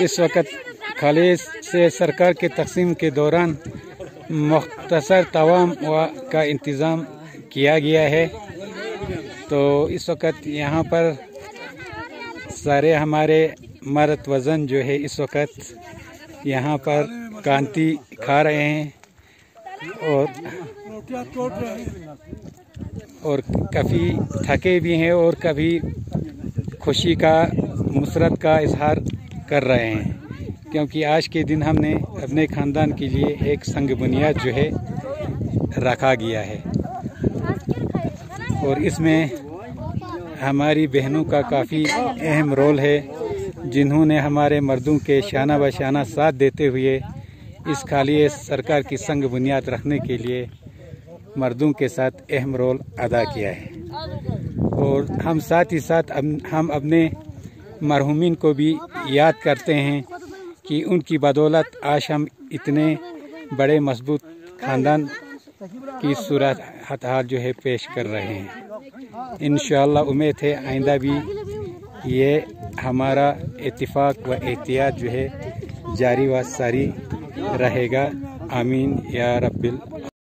इस वक्त खालिद से सरकार के तकसीम के दौरान मुख्तसर तवाम का इंतज़ाम किया गया है। तो इस वक्त यहाँ पर सारे हमारे मर्द वज़न जो है इस वक्त यहाँ पर कांति खा रहे हैं और काफ़ी थके भी हैं और कभी खुशी का मुसरत का इजहार कर रहे हैं, क्योंकि आज के दिन हमने अपने ख़ानदान के लिए एक संग बुनियाद जो है रखा गया है और इसमें हमारी बहनों का काफ़ी अहम रोल है, जिन्होंने हमारे मर्दों के शाना बशाना साथ देते हुए इस खालिद सरकार की संग बुनियाद रखने के लिए मर्दों के साथ अहम रोल अदा किया है। और हम साथ ही साथ हम अपने मरहूमिन को भी याद करते हैं कि उनकी बदौलत आज हम इतने बड़े मजबूत ख़ानदान की सूरत हाल जो है पेश कर रहे हैं। इंशाअल्लाह उम्मीद है आइंदा भी ये हमारा इत्तिफाक व एहतियात जो है जारी व सारी रहेगा। आमीन या रब्बिल